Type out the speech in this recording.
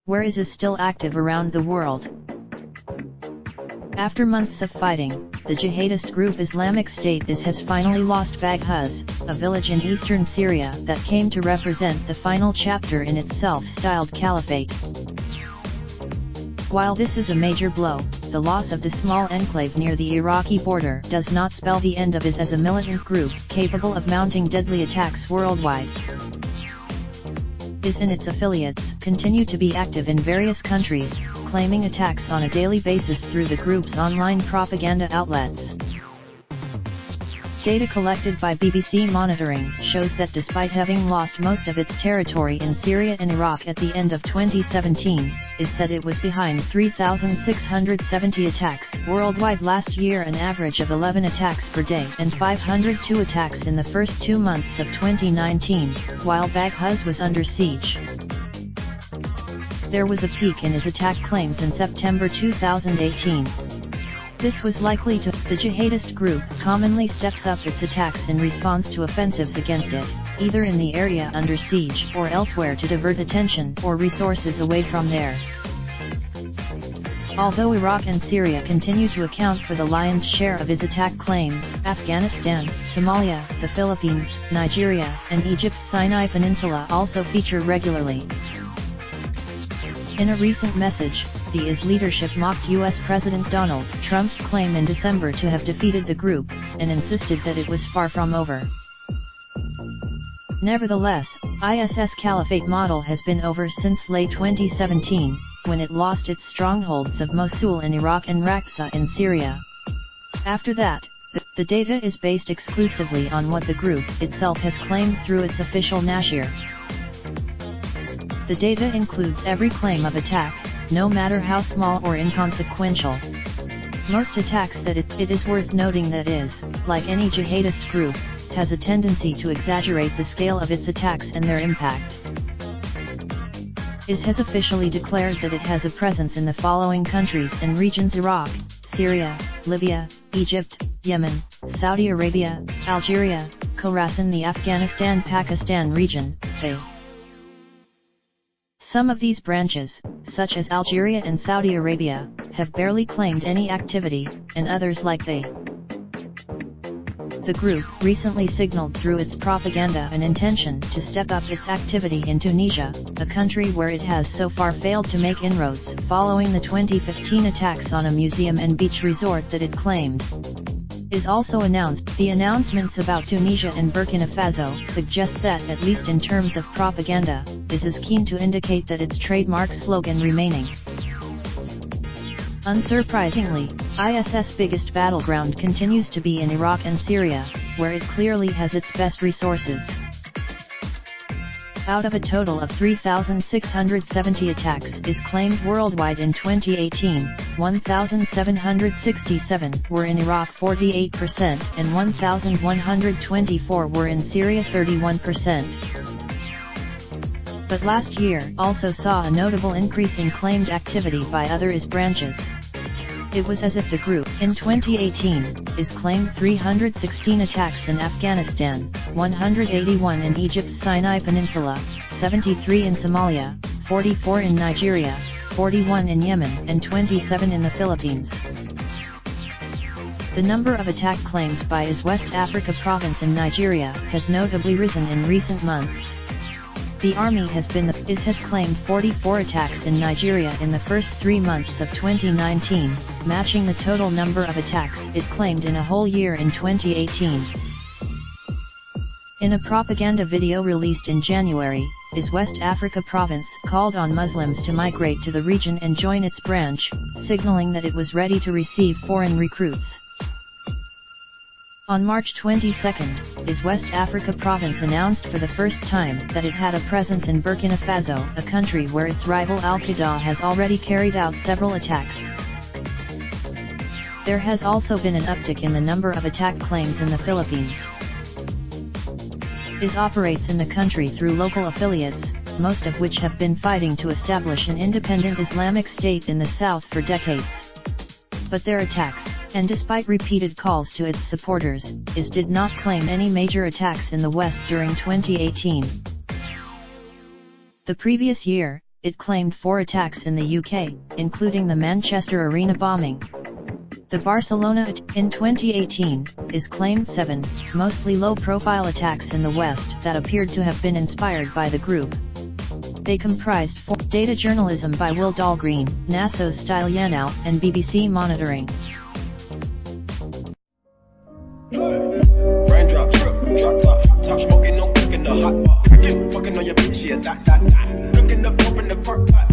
Where IS still active around the world. After months of fighting, the jihadist group Islamic State IS has finally lost Baghouz, a village in eastern Syria that came to represent the final chapter in its self-styled caliphate. While this is a major blow, the loss of the small enclave near the Iraqi border does not spell the end of IS as a militant group capable of mounting deadly attacks worldwide. IS and its affiliates continue to be active in various countries, claiming attacks on a daily basis through the group's online propaganda outlets. Data collected by BBC Monitoring shows that despite having lost most of its territory in Syria and Iraq at the end of 2017, IS said it was behind 3,670 attacks worldwide last year, an average of 11 attacks per day, and 502 attacks in the first 2 months of 2019, while Baghouz was under siege. There was a peak in IS attack claims in September 2018. This was likely to. The jihadist group commonly steps up its attacks in response to offensives against it, either in the area under siege or elsewhere to divert attention or resources away from there. Although Iraq and Syria continue to account for the lion's share of IS attack claims, Afghanistan, Somalia, the Philippines, Nigeria, and Egypt's Sinai Peninsula also feature regularly. In a recent message, the IS leadership mocked US President Donald Trump's claim in December to have defeated the group, and insisted that it was far from over. Nevertheless, IS's caliphate model has been over since late 2017, when it lost its strongholds of Mosul in Iraq and Raqqa in Syria. After that, the data is based exclusively on what the group itself has claimed through its official Nashir. The data includes every claim of attack, no matter how small or inconsequential. Most attacks that it is worth noting that IS, like any jihadist group, has a tendency to exaggerate the scale of its attacks and their impact. IS has officially declared that it has a presence in the following countries and regions: Iraq, Syria, Libya, Egypt, Yemen, Saudi Arabia, Algeria, Khorasan, the Afghanistan-Pakistan region, Some of these branches, such as Algeria and Saudi Arabia, have barely claimed any activity, and others like The group recently signaled through its propaganda an intention to step up its activity in Tunisia, a country where it has so far failed to make inroads following the 2015 attacks on a museum and beach resort that it claimed. IS also announced. The announcements about Tunisia and Burkina Faso suggest that, at least in terms of propaganda, IS is keen to indicate that its trademark slogan remaining. Unsurprisingly, IS's biggest battleground continues to be in Iraq and Syria, where it clearly has its best resources. Out of a total of 3,670 attacks IS claimed worldwide in 2018, 1,767 were in Iraq 48% and 1,124 were in Syria 31%. But last year also saw a notable increase in claimed activity by other IS branches. It was as if the group, in 2018, IS claimed 316 attacks in Afghanistan, 181 in Egypt's Sinai Peninsula, 73 in Somalia, 44 in Nigeria, 41 in Yemen, and 27 in the Philippines. The number of attack claims by IS West Africa province in Nigeria has notably risen in recent months. The army has claimed 44 attacks in Nigeria in the first 3 months of 2019, matching the total number of attacks it claimed in a whole year in 2018. In a propaganda video released in January, IS West Africa province called on Muslims to migrate to the region and join its branch, signaling that it was ready to receive foreign recruits. On March 22, IS West Africa province announced for the first time that it had a presence in Burkina Faso, a country where its rival Al-Qaeda has already carried out several attacks. There has also been an uptick in the number of attack claims in the Philippines. IS operates in the country through local affiliates, most of which have been fighting to establish an independent Islamic State in the south for decades. But their attacks, And despite repeated calls to its supporters, IS did not claim any major attacks in the West during 2018. The previous year, it claimed 4 attacks in the UK, including the Manchester Arena bombing. The Barcelona attack in 2018, IS claimed 7, mostly low-profile attacks in the West that appeared to have been inspired by the group. They comprised 4: data journalism by Will Dahlgren, NASO's Stylianow, and BBC Monitoring. Raindrop, truck top, top smoking, no cooking the hot pot. Fucking on your bitch, yeah, that. Looking up, open the park pot.